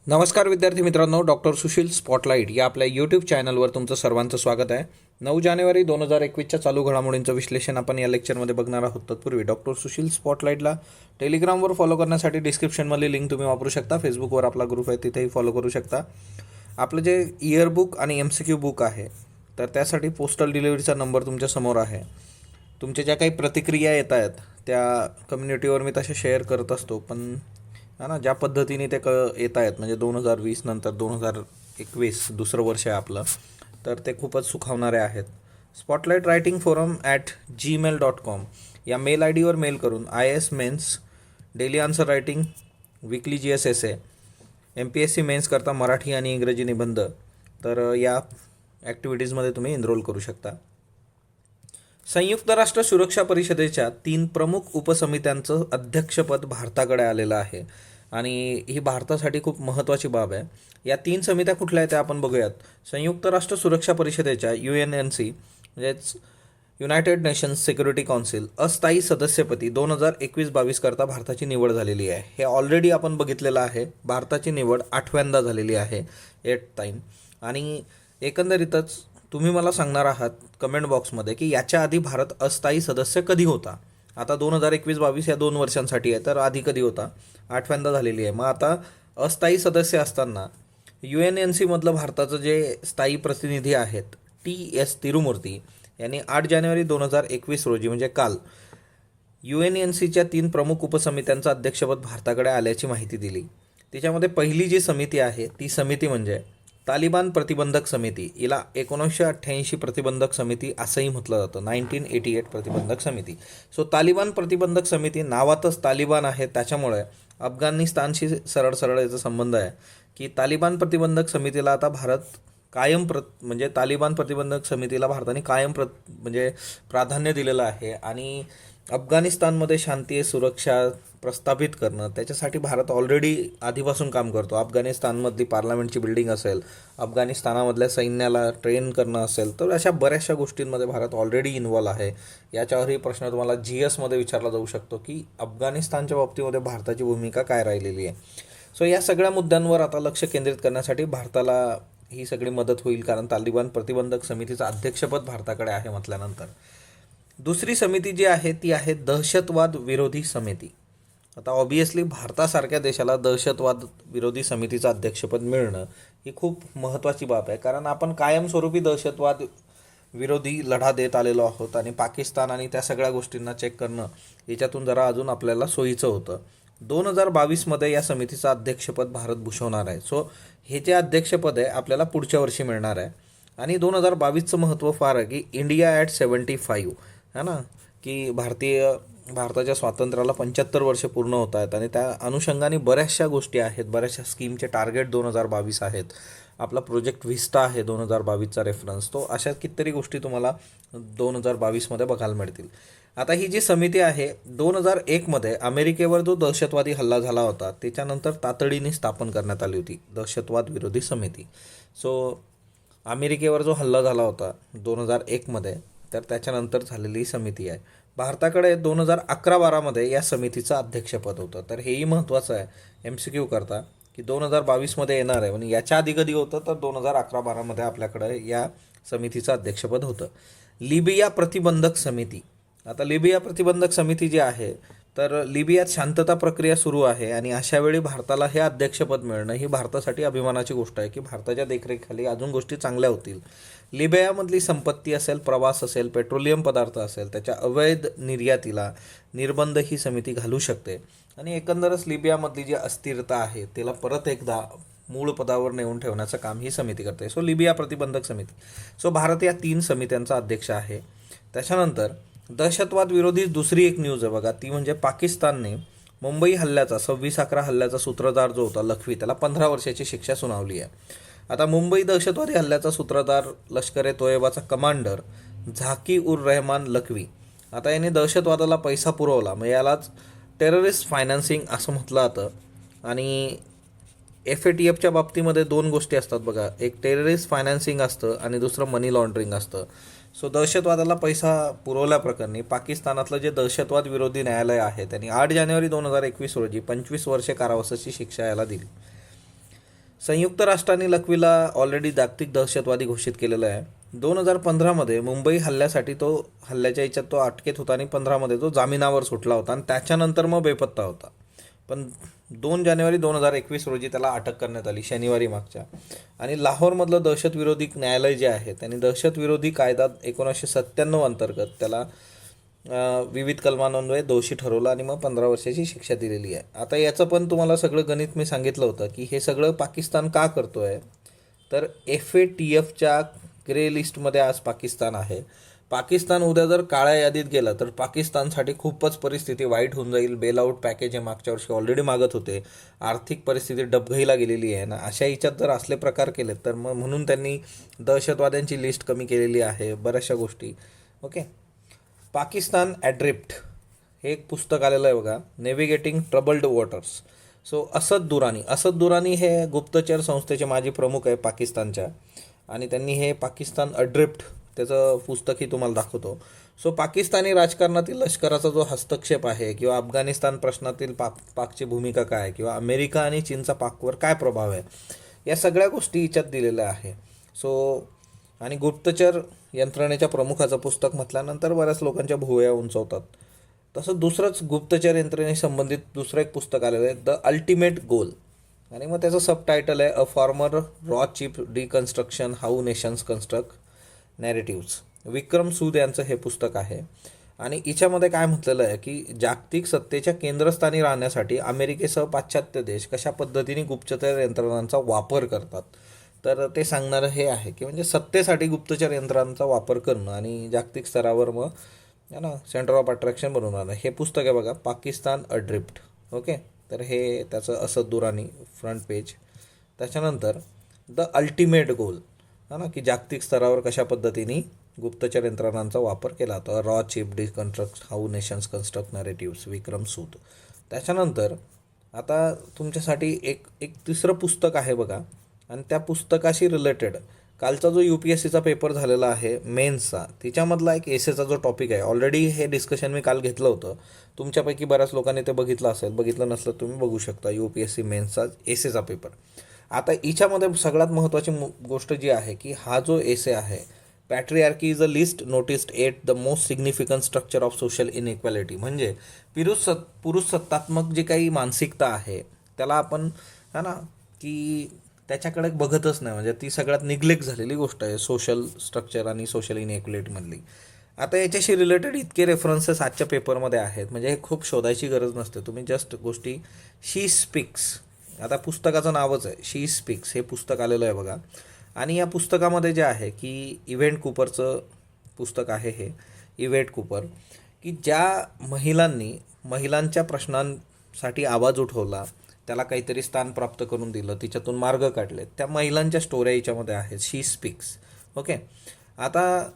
नमस्कार विद्यार्थी मित्रांनो, डॉक्टर सुशील स्पॉटलाईट या आपल्या यूट्यूब चॅनलवर तुमचं सर्वांचं स्वागत आहे. 9 जानेवारी 2021च्या चालू घडामोडींचं विश्लेषण आपण या लेक्चरमध्ये बघणार आहोत. तत्पूर्वी डॉक्टर सुशील स्पॉटलाईटला टेलिग्रामवर फॉलो करण्यासाठी डिस्क्रिप्शनमधली लिंक तुम्ही वापरू शकता. फेसबुकवर आपला ग्रुप आहे, तिथेही फॉलो करू शकता. आपलं जे इयरबुक आणि MCQ बुक आहे, तर त्यासाठी पोस्टल डिलिव्हरीचा नंबर तुमच्यासमोर आहे. तुमच्या ज्या काही प्रतिक्रिया येत आहेत त्या कम्युनिटीवर मी तशा शेअर करत असतो, पण ज्या पद्धतीने ते येत आहेत, म्हणजे 2020 नंतर 2021 दुसरं वर्ष आहे आपलं, तर ते खूपच सुखावणारे आहेत. स्पॉटलाईट रायटिंग फोरम @gmail.com या मेल ID वर मेल करून IAS mains, daily answer writing, weekly GS essay, MPSC mains करता मराठी आणि इंग्रजी निबंध, तर या ॲक्टिव्हिटीजमध्ये तुम्ही एनरोल करू शकता. संयुक्त राष्ट्र सुरक्षा परिषदेच्या 3 प्रमुख उपसमित्यांचं अध्यक्षपद भारताकडे आलेलं आहे आणि ही भारतासाठी खूप महत्त्वाची बाब आहे. या 3 समित्या कुठल्या आहेत त्या आपण बघूयात. संयुक्त राष्ट्र सुरक्षा परिषदेच्या UNNC म्हणजेच युनायटेड नेशन्स सिक्युरिटी काउन्सिल अस्थायी सदस्यपदी 2021-22 करता भारताची निवड झालेली आहे. हे ऑलरेडी आपण बघितलेलं आहे. भारताची निवड 8व्यांदा झालेली आहे, 8th टाईम. आणि एकंदरीतच तुम्ही मला सांगणार आहात कमेंट बॉक्समध्ये की याच्या आधी भारत अस्थायी सदस्य कधी होता. आता 2021-22 या 2 वर्षांसाठी आहे, तर आधी कधी होता? 8व्यांदा झालेली आहे. मग आता अस्थायी सदस्य असताना UNNC मधलं भारताचं जे स्थायी प्रतिनिधी आहेत TS तिरुमूर्ती यांनी 8 जानेवारी 2021 रोजी म्हणजे काल UNNCच्या 3 प्रमुख उपसमित्यांचं अध्यक्षपद भारताकडे आल्याची माहिती दिली. त्याच्यामध्ये पहिली जी समिती आहे ती समिती म्हणजे तालिबान प्रतिबंधक समिती. हिला 1988 प्रतिबंधक समिती असंही म्हटलं जातं, 1988 प्रतिबंधक समिती. सो तालिबान प्रतिबंधक समिती नावातच तालिबान आहे, त्याच्यामुळे अफगाणिस्तानशी सरळ सरळ याचा संबंध आहे की तालिबान प्रतिबंधक समितीला आता भारत कायम म्हणजे तालिबान प्रतिबंधक समितीला भारताने कायम म्हणजे प्राधान्य दिलेलं आहे. आणि अफगाणिस्तानमध्ये शांती सुरक्षा प्रस्थापित करणं त्याच्यासाठी भारत ऑलरेडी आधीपासून काम करतो. अफगाणिस्तानमधली पार्लमेंटची बिल्डिंग असेल, अफगाणिस्तानामधल्या सैन्याला ट्रेन करणं असेल, तर अशा बऱ्याचशा गोष्टींमध्ये भारत ऑलरेडी इन्व्हॉल्व आहे. याच्यावरही प्रश्न तुम्हाला GS मध्ये विचारला जाऊ शकतो की अफगाणिस्तानच्या बाबतीमध्ये भारताची भूमिका काय राहिलेली आहे. सो या सगळ्या मुद्द्यांवर आता लक्ष केंद्रित करण्यासाठी भारताला ही सगळी मदत होईल, कारण तालिबान प्रतिबंधक समितीचं अध्यक्षपद भारताकडे आहे म्हटल्यानंतर. दुसरी समिती जी आहे ती आहे दहशतवाद विरोधी समिती. आता ऑब्वियसली भारतासारख्या देशाला दहशतवाद विरोधी समितीचं अध्यक्षपद मिळणं ही खूप महत्त्वाची बाब आहे, कारण आपण कायमस्वरूपी दहशतवाद विरोधी लढा देत आलेलो आहोत आणि पाकिस्तान आणि त्या सगळ्या गोष्टींना चेक करणं याच्यातून जरा अजून आपल्याला सोयीचं होतं. 2022मध्ये या समितीचं अध्यक्षपद भारत भूषवणार आहे. सो हे जे अध्यक्षपद आहे आपल्याला पुढच्या वर्षी मिळणार आहे. आणि 2022चं महत्त्व फार आहे की इंडिया @75 है ना, की भारताच्या स्वातंत्र्याला 75 वर्ष पूर्ण होत आहेत आणि त्या अनुषंगाने बऱ्याचशा गोष्टी आहेत, बऱ्याचशा स्कीमचे टार्गेट 2022 आहेत. आपला प्रोजेक्ट व्हिस्टा आहे 2022चा रेफरन्स. तो अशा कितीतरी गोष्टी तुम्हाला 2022मध्ये बघायला मिळतील. आता ही जी समिती आहे 2001मध्ये अमेरिकेवर जो दहशतवादी हल्ला झाला होता त्याच्यानंतर तातडीने स्थापन करण्यात आली होती दहशतवाद विरोधी समिती. सो अमेरिकेवर जो हल्ला झाला होता 2001मध्ये, तर त्याच्यानंतर झालेली समिती आहे. भारताकडे 2011-12मध्ये या समितीचं अध्यक्षपद होतं. तर हेही महत्त्वाचं आहे MCQ करता की 2022मध्ये येणार आहे. म्हणजे याच्या आधी कधी होतं तर 2011-12मध्ये आपल्याकडे या समितीचं अध्यक्षपद होतं. लिबिया प्रतिबंधक समिती. आता लिबिया प्रतिबंधक समिती जी आहे, तर लिबियात शांतता प्रक्रिया सुरू आहे आणि अशावेळी भारताला हे अध्यक्षपद मिळणं ही भारतासाठी अभिमानाची गोष्ट आहे की भारताच्या देखरेखीखाली अजून गोष्टी चांगल्या होतील. लिबियामधली संपत्ती असेल, प्रवास असेल, पेट्रोलियम पदार्थ असेल, त्याच्या अवैध निर्यातीला निर्बंध ही समिती घालू शकते आणि एकंदरच लिबियामधली जी अस्थिरता आहे त्याला परत एकदा मूळ पदावर नेऊन ठेवण्याचं काम ही समिती करते. सो लिबिया प्रतिबंधक समिती. सो भारत या 3 समित्यांचा अध्यक्ष आहे. त्याच्यानंतर दहशतवाद विरोधी दुसरी एक न्यूज आहे बघा, ती म्हणजे पाकिस्तानने मुंबई हल्ल्याचा 26/11 हल्ल्याचा सूत्रधार जो होता लखवी, त्याला 15 वर्षाची शिक्षा सुनावली आहे. आता मुंबई दहशतवादी हल्ल्याचा सूत्रधार लष्कर-ए-तोयबाचा कमांडर झाकी उर रहमान लखवी, आता याने दहशतवादाला पैसा पुरवला, मग यालाच टेररिस्ट फायनान्सिंग असं म्हटलं जातं. आणि FATFच्या बाबतीमध्ये 2 गोष्टी असतात बघा, एक टेररिस्ट फायनान्सिंग असतं आणि दुसरं मनी लॉन्ड्रिंग असतं. सो दहशतवादाला पैसा पुरवल्याप्रकरणी पाकिस्तानातलं जे दहशतवाद विरोधी न्यायालय आहे त्यांनी 8 जानेवारी 2021 रोजी 25 वर्षे कारावासाची शिक्षा याला दिली. संयुक्त राष्ट्रांनी लखवीला ऑलरेडी जागतिक दहशतवादी घोषित केलेलं आहे. 2015मध्ये मुंबई हल्ल्याच्या याच्यात तो अटकेत होता आणि 15मध्ये तो जामिनावर सुटला होता आणि त्याच्यानंतर मग बेपत्ता होता. पण 2 जानेवारी 2021 रोजी त्याला अटक करण्यात आली, शनिवारी मागच्या. आणि लाहोरमधलं दहशतविरोधी न्यायालय जे आहे त्यांनी दहशतविरोधी कायदा 1997 अंतर्गत त्याला विविध कलमांन्वये दोषी ठरवलं आणि मग 15 वर्षाची शिक्षा दिलेली आहे. आता याचं पण तुम्हाला सगळं गणित मी सांगितलं होतं की हे सगळं पाकिस्तान का करतो आहे. तर FATFच्या ग्रे लिस्टमध्ये आज पाकिस्तान आहे. पाकिस्तान उद्या जर काळ्या यादीत गेला तर पाकिस्तानसाठी खूपच परिस्थिती वाईट होऊन जाईल. बेलआउट पॅकेज हे मागच्या वर्षी ऑलरेडी मागत होते. आर्थिक परिस्थिती डबघाईला गेलेली आहे ना. अशा याच्यात जर असले प्रकार केले तर मग म्हणून त्यांनी दहशतवाद्यांची लिस्ट कमी केलेली आहे, बऱ्याचशा गोष्टी. ओके. पाकिस्तान ॲड्रिफ्ट हे एक पुस्तक आलेलं आहे बघा, navigating troubled waters. So Asad Durrani हे गुप्तचर संस्थेचे माजी प्रमुख आहे पाकिस्तानच्या, आणि त्यांनी हे पाकिस्तान अड्रिफ्ट त्याचं पुस्तकही तुम्हाला दाखवतो. सो पाकिस्तानी राजकारणातील लष्कराचा जो हस्तक्षेप आहे किंवा अफगाणिस्तान प्रश्नातील पाकची भूमिका काय, किंवा अमेरिका आणि चीनचा पाकवर काय प्रभाव आहे, या सगळ्या गोष्टी हिच्यात दिलेल्या आहे. सो आणि गुप्तचर यंत्रणेच्या प्रमुखाचं पुस्तक म्हटल्यानंतर बऱ्याच लोकांच्या भुवया उंचवतात. तसं दुसरंच गुप्तचर यंत्रणेसंबंधित दुसरं एक पुस्तक आलेलं आहे, द अल्टिमेट गोल, आणि मग त्याचं सबटायटल आहे अ फॉर्मर रॉ chief deconstruction how nations construct narratives. Vikram Sood यांचं हे पुस्तक आहे. आणि हिच्यामध्ये काय म्हटलेलं आहे की जागतिक सत्तेच्या केंद्रस्थानी राहण्यासाठी अमेरिकेसह पाश्चात्य देश कशा पद्धतीने गुप्तचर यंत्रणांचा वापर करतात. तर ते सांगणारं हे आहे की म्हणजे सत्तेसाठी गुप्तचर यंत्रणांचा वापर करणं आणि जागतिक स्तरावर मग है ना सेंटर ऑफ अट्रॅक्शन बनवणार. हे पुस्तक आहे बघा, पाकिस्तान अड्रिफ्ट. ओके. तर हे त्याचं असद दुरानी फ्रंट पेज. त्याच्यानंतर द अल्टिमेट गोल, है ना, की जागतिक स्तरावर कशा पद्धतीने गुप्तचर यंत्रणांचा वापर केला जातो, रॉ chief deconstruct how nations construct narratives, Vikram Sood. त्याच्यानंतर आता तुमच्यासाठी एक तिसरं पुस्तक आहे बघा, आणि त्या पुस्तकाशी रिलेटेड कालचा जो UPSCचा पेपर झालेला आहे मेन्सचा, तिच्यामधला एक एसेचा जो टॉपिक आहे, ऑलरेडी हे डिस्कशन मी काल घेतलं होतं. तुमच्यापैकी बऱ्याच लोकांनी ते बघितलं असेल, बघितलं नसलं तुम्ही बघू शकता. UPSC मेन्सचा एसेचा पेपर. आता हिच्यामध्ये सगळ्यात महत्त्वाची गोष्ट जी आहे की हा जो एसे आहे, patriarchy is a least noticed at the most significant structure of social inequality. म्हणजे पुरुष सत्तात्मक जी काही मानसिकता आहे त्याला आपण है ना की त्याच्याकडे बघतच नाही, म्हणजे ती सगळ्यात निग्लेक्ट झालेली गोष्ट आहे सोशल स्ट्रक्चर आणि सोशल इनइक्वॅलिटीमधली. आता याच्याशी रिलेटेड इतके रेफरन्सेस आजच्या पेपरमध्ये आहेत, म्हणजे हे खूप शोधायची गरज नसते. तुम्ही जस्ट गोष्टी शी स्पीक्स, आता पुस्तकाचं नावच आहे शी स्पीक्स, हे पुस्तक आलेलं आहे बघा. आणि या पुस्तकामध्ये जे आहे की इव्हेंट कूपरचं पुस्तक आहे हे, इव्हेंट कूपर, की ज्या महिलांच्या प्रश्नांसाठी आवाज उठवला, त्याला काहीतरी स्थान प्राप्त करून दिलं, तिच्यातून मार्ग काढले, त्या महिलांच्या स्टोऱ्या याच्यामध्ये आहेत, शी स्पीक्स. ओके. आता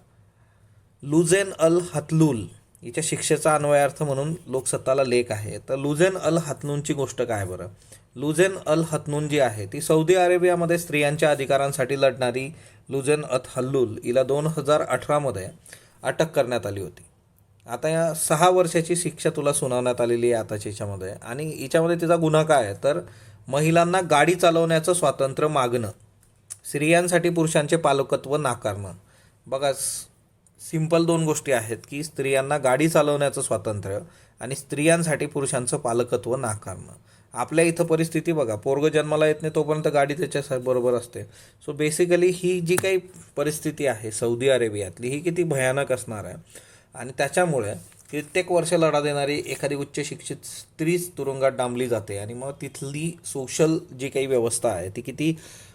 लुझेन अल हतलूल हिच्या शिक्षेचा अन्वयार्थ म्हणून लोकसत्ताला लेख आहे. तर लुझेन अल हतनूनची गोष्ट काय बरं. लुझेन अल हतनून जी आहे ती सौदी अरेबियामध्ये स्त्रियांच्या अधिकारांसाठी लढणारी लुझेन अथ हल्लूल हिला 2018मध्ये अटक करण्यात आली होती. आता या 6 वर्षाची शिक्षा तुला सुनावण्यात आलेली आहे आताच्या याच्यामध्ये. आणि हिच्यामध्ये तिचा गुन्हा काय आहे तर महिलांना गाडी चालवण्याचं स्वातंत्र्य मागणं, स्त्रियांसाठी पुरुषांचे पालकत्व नाकारणं. बघा, सिंपल 2 गोष्टी आहेत की स्त्रियांना गाडी चालवण्याचं स्वातंत्र्य आणि स्त्रियांसाठी पुरुषांचं पालकत्व नाकारणं. आपल्या इथं परिस्थिती बघा, पोरगं जन्माला येत नाही तोपर्यंत गाडी त्याच्या बरोबर असते. सो बेसिकली ही जी काही परिस्थिती आहे सौदी अरेबियातली, ही किती भयानक असणार आहे. आणि त्याच्यामुळे कित्येक वर्ष लढा देणारी एखादी उच्च शिक्षित स्त्रीच तुरुंगात डांबली जाते. आणि मग तिथली सोशल जी काही व्यवस्था आहे ती किती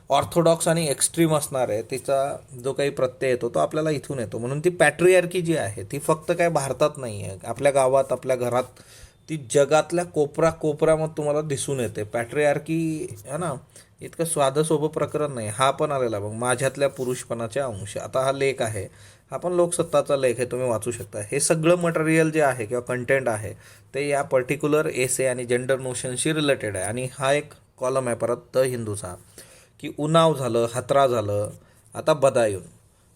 ऑर्थोडॉक्स आणि एक्स्ट्रीम असणार आहे, तिचा जो काही प्रत्यय येतो तो आपल्याला इथून येतो. म्हणून ती पॅट्रियार्की जी आहे ती फक्त काय भारतात नाही आहे, आपल्या गावात, आपल्या घरात, ती जगातल्या कोपऱ्यामध्ये तुम्हाला दिसून येते पॅट्रियार्की, है ना. इतकं स्वादसोबं प्रकरण नाही. हा पण आलेला बघ, माझ्यातल्या पुरुषपणाचे अंश. आता हा लेख आहे, हा पण लोकसत्ताचा लेख आहे, तुम्ही वाचू शकता. हे सगळं मटेरियल जे आहे किंवा कंटेंट आहे ते या पर्टिक्युलर एसे आणि जेंडर नोशनशी रिलेटेड आहे. आणि हा एक कॉलम आहे परत द हिंदूचा, की उन्नाव झालं, हत्रा झालं, आता बदायून.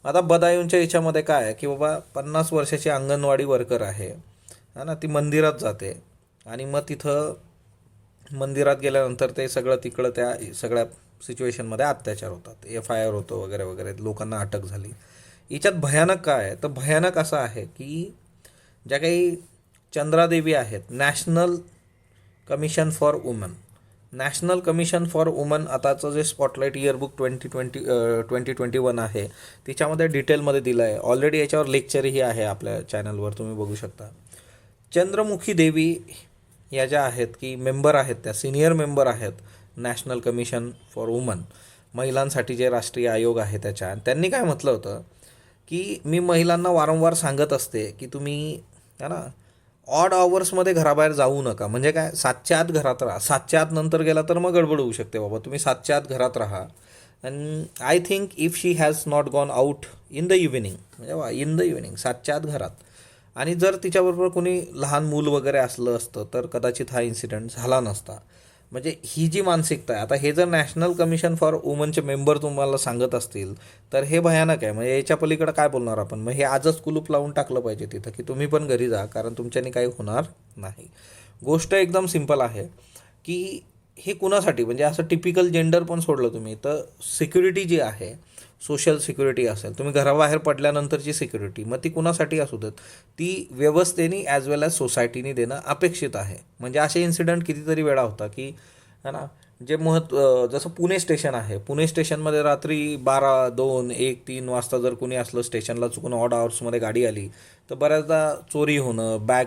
आता बदायूनच्या याच्यामध्ये काय आहे की बाबा 50 वर्षाची अंगणवाडी वर्कर आहे, है ना, ती मंदिरात जाते आणि मग तिथं मंदिरात गेल्यानंतर ते सगळं तिकडं त्या सगळ्या सिच्युएशनमध्ये अत्याचार होतात, FIR होतो वगैरे वगैरे, लोकांना अटक झाली. याच्यात भयानक काय आहे, तर भयानक असं आहे की ज्या काही चंद्रादेवी आहेत, नॅशनल कमिशन फॉर वुमन आताचं जे स्पॉटलाईट इयरबुक 2021 आहे तिच्यामध्ये डिटेलमध्ये दिलं आहे. ऑलरेडी याच्यावर लेक्चरही आहे आपल्या चॅनलवर, तुम्ही बघू शकता. चंद्रमुखी देवी या ज्या आहेत की मेंबर आहेत, त्या सिनियर मेंबर आहेत नॅशनल कमिशन फॉर वुमन, महिलांसाठी जे राष्ट्रीय आयोग आहे त्याच्या. त्यांनी काय म्हटलं होतं की मी महिलांना वारंवार सांगत असते की तुम्ही है ना ऑड आवर्समध्ये घराबाहेर जाऊ नका. म्हणजे काय, 7च्या आत घरात राहा. 7च्या आत नंतर गेला तर मग गडबड होऊ शकते बाबा. तुम्ही 7च्या आत घरात राहा. And I think if she has not gone out in the evening, म्हणजे इन द इव्हिनिंग 7च्या आत घरात, आणि जर तिच्याबरोबर कोणी लहान मूल वगैरे असलं असतं तर कदाचित हा इन्सिडेंट झाला नसता. म्हणजे ही जी मानसिकता आहे, आता हे जर नॅशनल कमिशन फॉर वुमनचे मेंबर तुम्हाला सांगत असतील तर हे भयानक आहे. म्हणजे याच्या पलीकडे काय बोलणार आपण. मग हे आजच कुलूप लावून टाकलं पाहिजे तिथं की तुम्ही पण घरी जा, कारण तुमच्यानी काही होणार नाही. गोष्ट एकदम सिंपल आहे की हे कुणासाठी, म्हणजे असं टिपिकल जेंडर पण सोडलं तुम्ही तर सिक्युरिटी जी आहे, सोशल सिक्युरिटी असेल, तुम्ही घराबाहेर पडल्यानंतरची सिक्युरिटी, मग ती कुणासाठी असू देत, ती व्यवस्थेने ॲज वेल ॲज सोसायटीने देणं अपेक्षित आहे. म्हणजे असे इन्सिडेंट कितीतरी वेळा होता की है ना, जे जसं पुणे स्टेशन आहे, पुणे स्टेशनमध्ये रात्री 12, 2, 1, 3 वाजता जर कुणी असलं स्टेशनला चुकून ऑड आवर्समध्ये गाडी आली तर बऱ्याचदा चोरी होणं, बॅग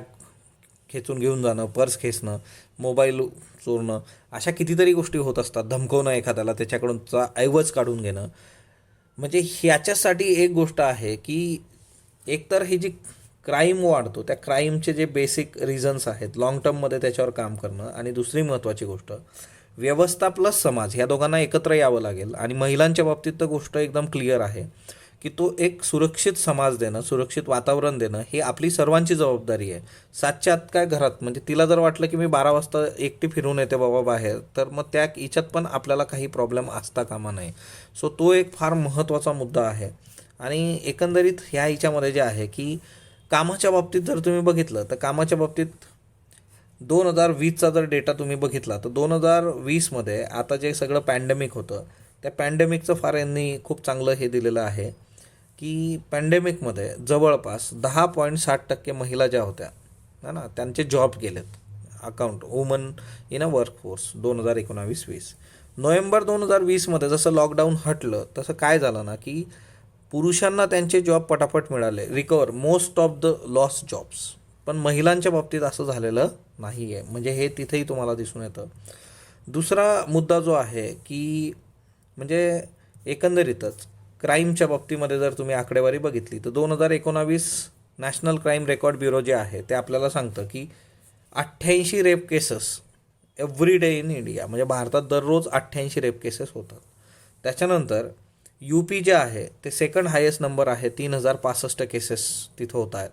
खेचून घेऊन जाणं, पर्स खेचणं, मोबाईल चोरणं, अशा कितीतरी गोष्टी होत असतात. धमकवणं एखाद्याला, त्याच्याकडूनचा ऐवज काढून घेणं. म्हणजे ह्याच्यासाठी एक गोष्ट आहे की एकतर ही जी क्राईम वाढतो, त्या क्राईमचे जे बेसिक रिझन्स आहेत लॉंग टर्ममध्ये त्याच्यावर काम करणं, आणि दुसरी महत्त्वाची गोष्ट व्यवस्था प्लस समाज, ह्या दोघांना एकत्र यावं लागेल. आणि महिलांच्या बाबतीत तर गोष्ट एकदम क्लिअर आहे की तो एक सुरक्षित समाज देणं, सुरक्षित वातावरण देणं ही आपली सर्वांची जबाबदारी आहे. 7च्या आत काय घरात, म्हणजे तिला जर वाटलं की मी 12 वाजता एकटी फिरून येते बाबा बाहेर, तर मग त्या हिच्यात पण आपल्याला काही प्रॉब्लेम असता कामा नये. सो तो एक फार महत्त्वाचा मुद्दा आहे. आणि एकंदरीत ह्या हिच्यामध्ये जे आहे की कामाच्या बाबतीत जर तुम्ही बघितलं तर कामाच्या बाबतीत 2020चा जर डेटा तुम्ही बघितला तर 2020मध्ये आता जे सगळं पॅन्डेमिक होतं, त्या पॅन्डेमिकचं फार यांनी खूप चांगलं हे दिलेलं आहे की पॅन्डेमिकमध्ये जवळपास 10.60% महिला ज्या होत्या है ना, त्यांचे जॉब गेलेत. Account woman in a workforce 2019-20. November 2020मध्ये जसं लॉकडाऊन हटलं तसं काय झालं ना की पुरुषांना त्यांचे जॉब पटापट मिळाले, recover most of the loss jobs. पण महिलांच्या बाबतीत असं झालेलं नाही आहे. म्हणजे हे तिथेही तुम्हाला दिसून येतं. दुसरा मुद्दा जो आहे की म्हणजे एकंदरीतच क्राईमच्या बाबतीमध्ये जर तुम्ही आकडेवारी बघितली तर 2019 नॅशनल क्राईम रेकॉर्ड ब्युरो जे आहे ते आपल्याला सांगतं की 88 rape cases every day in India. म्हणजे भारतात दररोज 88 रेप केसेस होतात. त्याच्यानंतर UP जे आहे ते सेकंड हायेस्ट नंबर आहे, 3065 केसेस तिथं होत आहेत.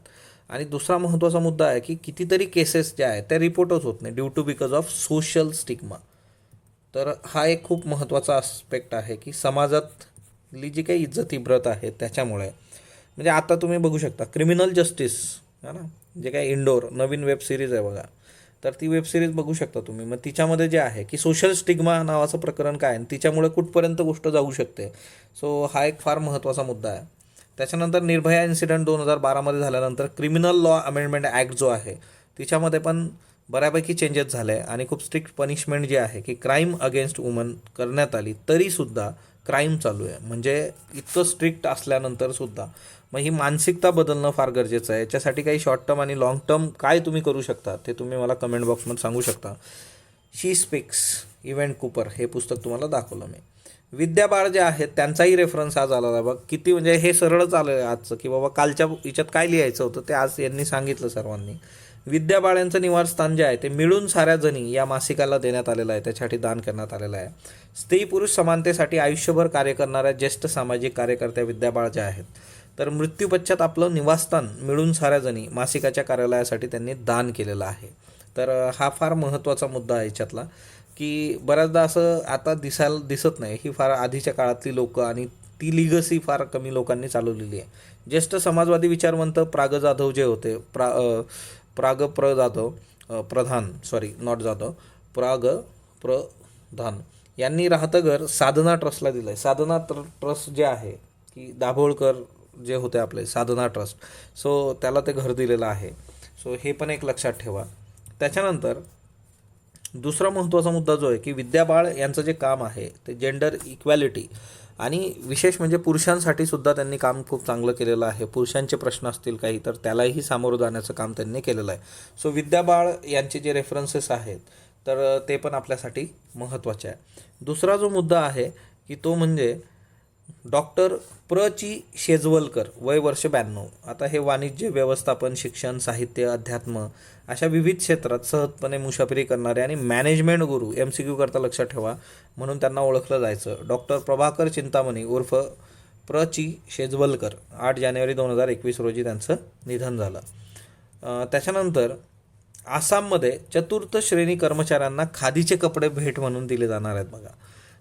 आणि दुसरा महत्त्वाचा मुद्दा आहे की कितीतरी केसेस ज्या आहेत त्या रिपोर्टच होत नाही due to because of social stigma. तर हा एक खूप महत्त्वाचा आस्पेक्ट आहे की समाजातली जी काही इज्जत आहे त्याच्यामुळे. म्हणजे आता तुम्ही बघू शकता क्रिमिनल जस्टिस है ना, जे काही इंडोर नवीन वेब सिरीज आहे बघा, तर ती वेब सिरीज बघू शकता तुम्ही. मग तिच्यामध्ये जे आहे की सोशल स्टिग्मा नावाचं प्रकरण काय आहे, तिच्यामुळे कुठपर्यंत गोष्ट जाऊ शकते. सो हा एक फार महत्त्वाचा मुद्दा आहे. त्याच्यानंतर निर्भया इन्सिडेंट 2012मध्ये झाल्यानंतर क्रिमिनल लॉ अमेंडमेंट ॲक्ट जो आहे तिच्यामध्ये पण बऱ्यापैकी चेंजेस झाले आहे आणि खूप स्ट्रिक्ट पनिशमेंट जी आहे की क्राईम अगेन्स्ट वुमन करण्यात आली तरीसुद्धा क्राईम चालू आहे. म्हणजे इतकं स्ट्रिक्ट असल्यानंतरसुद्धा मग ही मानसिकता बदलणं फार गरजेचं आहे. याच्यासाठी काही शॉर्ट टर्म आणि लाँग टर्म काय तुम्ही करू शकता ते तुम्ही मला कमेंट बॉक्समध्ये सांगू शकता. शी स्पीक्स इव्हेंट कूपर हे पुस्तक तुम्हाला दाखवलं मी. विद्या बाळ जे आहेत त्यांचाही रेफरन्स आज आला बघ. किती म्हणजे हे सरळच आलं आहे आजचं की बाबा कालच्या याच्यात काय लिहायचं होतं ते आज यांनी सांगितलं सर्वांनी. विद्या बाळ यांचं निवासस्थान जे आहे ते मिळून साऱ्या जणी या मासिकाला देण्यात आलेलं आहे, त्याच्यासाठी दान करण्यात आलेलं आहे. स्त्री पुरुष समानतेसाठी आयुष्यभर कार्य करणाऱ्या ज्येष्ठ सामाजिक कार्यकर्त्या विद्या बाळ ज्या आहेत, तर मृत्यूपश्चात आपलं निवासस्थान मिळून साऱ्या जणी मासिकाच्या कार्यालयासाठी त्यांनी दान केलेलं आहे. तर हा फार महत्त्वाचा मुद्दा आहे याच्यातला की बऱ्याचदा असं आता दिसत नाही. ही फार आधीच्या काळातली लोकं आणि ती लिगसी फार कमी लोकांनी चालवलेली आहे. ज्येष्ठ समाजवादी विचारवंत प्राग जाधव जे होते, प्रधान, सॉरी नॉट जाधव, प्रधान यांनी राहतं घर साधना ट्रस्टला दिलं आहे. साधना ट्रस्ट जे आहे की दाभोळकर जे होते आपले साधना ट्रस्ट, सो त्याला ते घर दिलेलं आहे. सो हे पण एक लक्षात ठेवा. त्याच्यानंतर दुसरा महत्त्वाचा मुद्दा जो आहे की विद्या बाळ यांचं जे काम आहे ते जेंडर इक्वॅलिटी आणि विशेष म्हणजे पुरुषांसाठी सुद्धा त्यांनी काम खूप चांगलं केलेलं आहे. पुरुषांचे प्रश्न असतील काही तर त्यालाही सामोरं जाण्याचं काम त्यांनी केलेलं आहे. सो विद्या बाळ यांचे जे रेफरन्सेस आहेत तर ते पण आपल्यासाठी महत्त्वाचे आहे. दुसरा जो मुद्दा आहे की तो म्हणजे डॉक्टर शेजवलकर, वय वर्ष 92. आता हे वाणिज्य, व्यवस्थापन, शिक्षण, साहित्य, अध्यात्म अशा विविध क्षेत्रात सहजपणे मुसाफिरी करणारे आणि मॅनेजमेंट गुरु MCQ करता लक्षात ठेवा म्हणून त्यांना ओळखलं जायचं. डॉक्टर प्रभाकर चिंतामणी उर्फ शेजवलकर, 8 जानेवारी 2021 रोजी त्यांचं निधन झालं. त्याच्यानंतर आसाममध्ये चतुर्थ श्रेणी कर्मचाऱ्यांना खादीचे कपडे भेट म्हणून दिले जाणार आहेत बघा.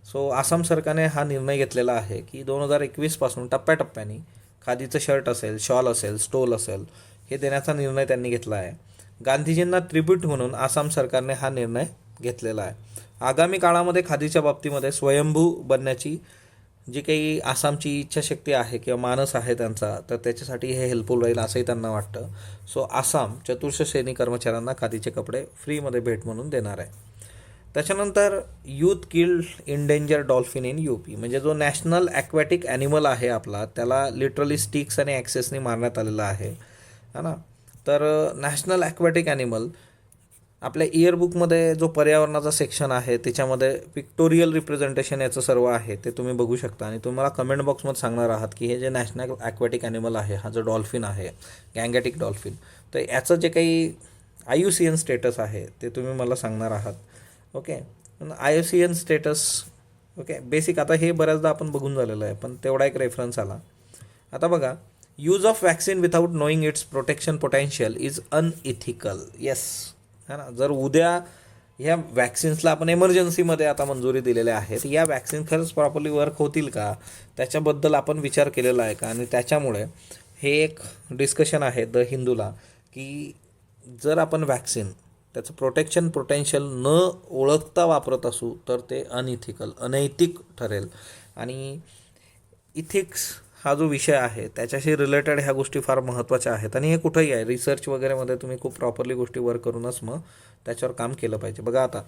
सो आसाम सरकारने हा निर्णय घेतलेला आहे की 2021 पासून टप्प्याटप्प्याने खादीचं शर्ट असेल, शॉल असेल, स्टोल असेल हे देण्याचा निर्णय त्यांनी घेतला आहे. गांधीजींना ट्रिब्यूट म्हणून आसाम सरकारने हा निर्णय घेतलेला आहे. आगामी काळामध्ये खादीच्या बाबतीमध्ये स्वयंभू बनण्याची जी काही आसामची इच्छाशक्ती आहे किंवा मानस आहे त्यांचा, तर त्याच्यासाठी हे हेल्पफुल राहील असंही त्यांना वाटतं. सो आसाम चतुर्थ श्रेणी कर्मचाऱ्यांना खादीचे कपडे फ्रीमध्ये भेट म्हणून देणार आहे. त्याच्यानंतर youth killed endangered dolphin in UP, म्हणजे जो नॅशनल ॲक्वॅटिक ॲनिमल आहे आपला, त्याला लिटरली स्टिक्स आणि ॲक्सेसनी मारण्यात आलेला आहे ना. तर नॅशनल ॲक्वॅटिक ॲनिमल आपल्या इयरबुकमध्ये जो पर्यावरणाचा सेक्शन आहे त्याच्यामध्ये पिक्टोरियल रिप्रेझेंटेशन याचं सर्व आहे ते तुम्ही बघू शकता. आणि तुम्हाला कमेंट बॉक्समध्ये सांगणार आहात की हे जे नॅशनल ॲक्वॅटिक ॲनिमल आहे, हा जो डॉल्फिन आहे, गँगॅटिक डॉल्फिन, तर याचं जे काही IUCN स्टेटस आहे ते तुम्ही मला सांगणार आहात. Okay, IUCN status okay basic. आता हे बऱ्याचदा आपण बघून झालेलं आहे पण तेवढा एक रेफरन्स आला. आता बघा, use of vaccine without knowing it's protection potential is unethical. Yes, है ना. जर उद्या ह्या वॅक्सिन्सला आपण एमर्जन्सीमध्ये आता मंजुरी दिलेल्या आहेत, या वॅक्सिन खरंच प्रॉपरली वर्क होतील का त्याच्याबद्दल आपण विचार केलेला आहे का? आणि त्याच्यामुळे हे एक डिस्कशन आहे द हिंदूला की जर आपण वॅक्सिन त्याचं प्रोटेक्शन पोटेन्शियल न ओळखता वापरत असू तर ते अनइथिकल, अनैतिक ठरेल. आणि इथिक्स हा जो विषय आहे त्याच्याशी रिलेटेड ह्या गोष्टी फार महत्त्वाच्या आहेत. आणि हे कुठंही आहे, रिसर्च वगैरेमध्ये तुम्ही खूप प्रॉपरली गोष्टी वर्क करूनच मग त्याच्यावर काम केलं पाहिजे. बघा आता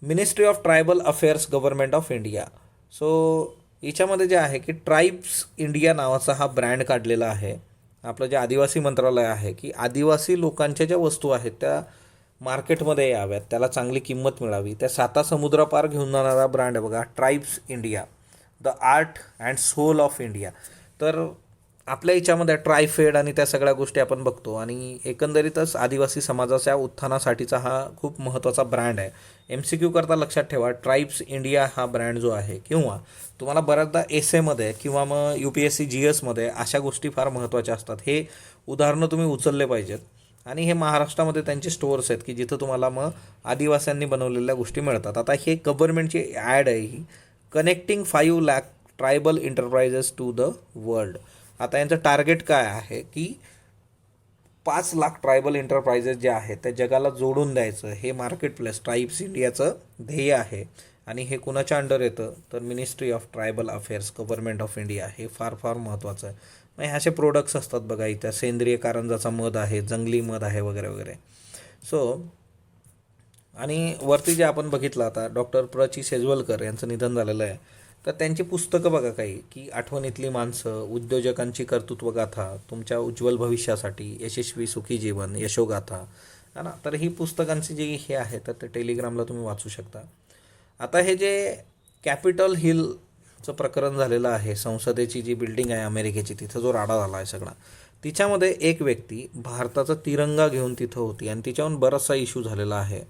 ministry of tribal affairs government of India, so याच्यामध्ये जे आहे की ट्राईब्स इंडिया नावाचा हा ब्रँड काढलेला आहे. आपलं जे आदिवासी मंत्रालय आहे की आदिवासी लोकांच्या ज्या वस्तू आहेत त्या मार्केटमध्ये याव्यात, त्याला चांगली किंमत मिळावी, त्या 7 समुद्रापार घेऊन जाणारा ब्रँड आहे बघा, tribes India, the art and soul of India. तर आपल्या याच्यामध्ये ट्रायफेड आणि त्या सगळ्या गोष्टी आपण बघतो आणि एकंदरीतच आदिवासी समाजाच्या उत्थानासाठीचा हा खूप महत्त्वाचा ब्रँड आहे. MCQ करता लक्षात ठेवा, ट्राईब्स इंडिया हा ब्रँड जो आहे, किंवा तुम्हाला बऱ्याचदा एसएमध्ये किंवा मग UPSC GSमध्ये अशा गोष्टी फार महत्त्वाच्या असतात. हे उदाहरणं तुम्ही उचलले पाहिजेत. आणि हे महाराष्ट्रामध्ये त्यांचे स्टोअर्स आहेत की जिथं तुम्हाला मग आदिवासींनी बनवलेल्या गोष्टी मिळतात. आता हे गव्हर्नमेंटची ॲड आहे ही, connecting 5 lakh tribal enterprises to the world. आता यांचं टार्गेट काय आहे की 5 लाख ट्रायबल एंटरप्राइजेस जे आहेत त्या जगाला जोडून द्यायचं, हे मार्केट प्लेस ट्राईब्स इंडियाचं ध्येय आहे. आणि हे कुणाच्या अंडर येतं तर ministry of tribal affairs government of India. हे फार फार महत्त्वाचं आहे. मग हे असे प्रोडक्ट्स असतात बघा, इथं सेंद्रिय कारंजाचा मध आहे, जंगली मध आहे वगैरे वगैरे. सो आणि वरती जे आपण बघितलं आता डॉक्टर शेजवलकर यांचं निधन झालेलं आहे, तर त्यांची पुस्तकं बघा काही की आठवणीतली माणसं, उद्योजकांची कर्तृत्व गाथा, तुमच्या उज्ज्वल भविष्यासाठी, यशस्वी सुखी जीवन, यशोगाथा, है ना. तर ही पुस्तकांची जी हे आहे तर ते टेलिग्रामला तुम्ही वाचू शकता. आता हे जे कॅपिटल हिलचं प्रकरण झालेलं आहे, संसदेची जी बिल्डिंग आहे अमेरिकेची, तिथं जो राडा झाला आहे सगळा, तिच्यामध्ये एक व्यक्ती भारताचा तिरंगा घेऊन तिथं होती आणि तिच्याहून बराचसा इश्यू झालेला आहे.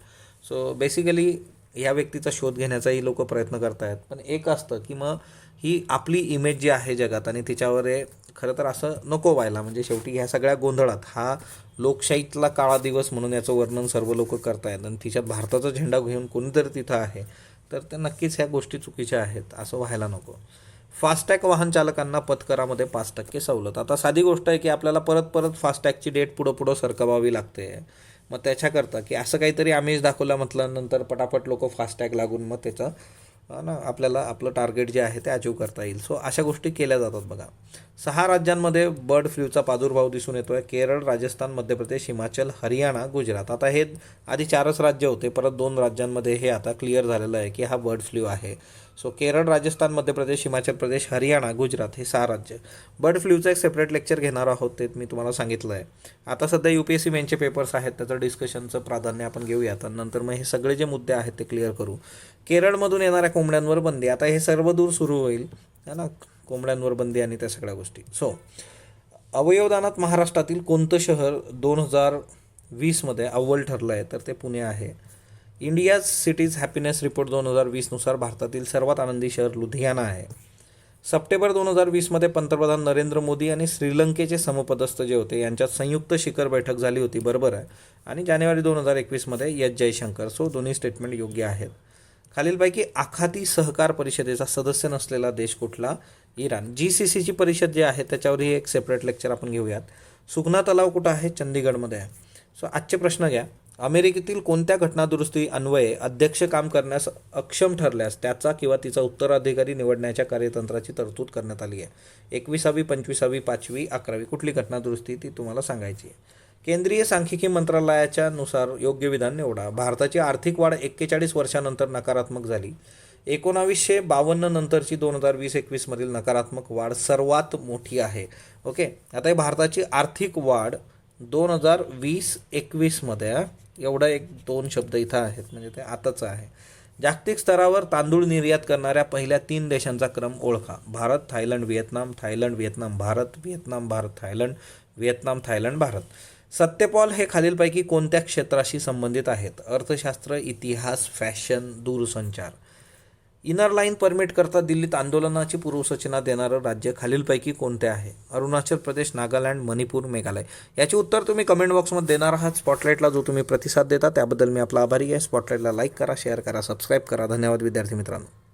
सो बेसिकली ह्या व्यक्तीचा शोध घेण्याचाही लोक प्रयत्न करत आहेत. पण एक असतं की मग ही आपली इमेज जी आहे जगात आणि तिच्यावर खरं तर असं नको व्हायला. म्हणजे शेवटी ह्या सगळ्या गोंधळात हा लोकशाहीतला काळा दिवस म्हणून याचं वर्णन सर्व लोक करतायत आणि तिच्यात भारताचा झेंडा घेऊन कोणीतरी तिथं आहे, तर त्या नक्कीच ह्या गोष्टी चुकीच्या आहेत, असं व्हायला नको. फास्टॅग वाहन चालकांना पथकरामध्ये 5% सवलत. आता साधी गोष्ट आहे की आपल्याला परत फास्टॅगची डेट पुढं सरकवावी लागते. मग त्याच्याकरता की असं काहीतरी आमिष दाखवलं म्हटलं नंतर पटापट लोक फास्टॅग लागून मग त्याचं ना आपल्याला आपलं टार्गेट जे आहे ते अचीव करता येईल. सो अशा गोष्टी केल्या जातात बघा. 6 राज्यांमध्ये बर्ड फ्लूचा प्रादुर्भाव दिसून येतो आहे. केरळ, राजस्थान, मध्य प्रदेश, हिमाचल, हरियाणा, गुजरात. आता हे आधी 4च राज्य होते, परत 2 राज्यांमध्ये हे आता क्लिअर झालेलं आहे की हा बर्ड फ्लू आहे. सो केरळ, राजस्थान, मध्य प्रदेश, हिमाचल प्रदेश, हरियाणा, गुजरात हे 6 राज्य. बर्ड फ्लूचं एक सेपरेट लेक्चर घेणार आहोत, ते मी तुम्हाला सांगितलं आहे. आता सध्या UPSC मेनचे पेपर्स आहेत, त्याचं डिस्कशनचं प्राधान्य आपण घेऊयात आणि नंतर मग हे सगळे जे मुद्दे आहेत ते क्लिअर करू. केरळमधून येणाऱ्या कोंबड्यांवर बंदी, आता हे सर्व दूर सुरू होईल है ना, कोंबड्यांवर बंदी आणि त्या सगळ्या गोष्टी. सो अवयवदानात महाराष्ट्रातील कोणतं शहर 2020मध्ये अव्वल ठरलं आहे, तर ते पुणे आहे. इंडियाज सिटीज हॅपीनेस रिपोर्ट 2020नुसार भारतातील सर्वात आनंदी शहर लुधियाना आहे. सप्टेंबर 2020मध्ये पंतप्रधान नरेंद्र मोदी आणि श्रीलंकेचे समपदस्थ जे होते यांच्यात संयुक्त शिखर बैठक झाली होती, बरोबर आहे. आणि जानेवारी 2021मध्ये एस जयशंकर. सो दोन्ही स्टेटमेंट योग्य आहेत. खालीलपैकी आखाती सहकार परिषदेचा सदस्य नसलेला देश कुठला? इराण. GCCची परिषद जी आहे त्याच्यावरही एक सेपरेट लेक्चर आपण घेऊयात. सुखना तलाव कुठं आहे? चंदीगडमध्ये आहे. सो आजचे प्रश्न घ्या. अमेरिकेतील कोणत्या घटनादुरुस्ती अन्वये अध्यक्ष काम करण्यास अक्षम ठरल्यास त्याचा किंवा तिचा उत्तराधिकारी निवडण्याच्या कार्यतंत्राची तरतूद करण्यात आली आहे? 21वी, 25वी, 5वी, 11वी. कुठली घटनादुरुस्ती ती तुम्हाला सांगायची आहे. केंद्रीय सांख्यिकी मंत्रालयाच्या नुसार योग्य विधान निवडा. भारताची आर्थिक वाढ 41 वर्षानंतर नकारात्मक झाली. 1952 नंतरची 2020-21 मधील नकारात्मक वाढ सर्वात मोठी आहे. ओके, आता हे भारताची आर्थिक वाढ 2020-21 मध्ये एवढा 1-2 शब्द इथं आहेत, म्हणजे ते आताच आहे. जागतिक स्तरावर तांदूळ निर्यात करणाऱ्या पहिल्या 3 देशांचा क्रम ओळखा. Bharat, Thailand, Vietnam, Thailand, Vietnam, Bharat, Vietnam, Bharat, Thailand, Vietnam, Thailand, Bharat. Satyapal हे खालीलपैकी कोणत्या क्षेत्राशी संबंधित आहेत? अर्थशास्त्र, इतिहास, फॅशन, दूरसंचार. इनर लाईन परमिट करता दिल्लीत आंदोलनाची पूर्वसूचना देणारं राज्य खालीलपैकी कोणते आहे? अरुणाचल प्रदेश, नागालँड, मणिपूर, मेघालय. याचे उत्तर तुम्ही कमेंट बॉक्समध्ये देणार आहात. स्पॉटलाईटला जो तुम्ही प्रतिसाद देता त्याबद्दल मी आपला आभारी आहे. स्पॉटलाईटला लाईक करा, शेअर करा, सबस्क्राईब करा. धन्यवाद विद्यार्थी मित्रांनो.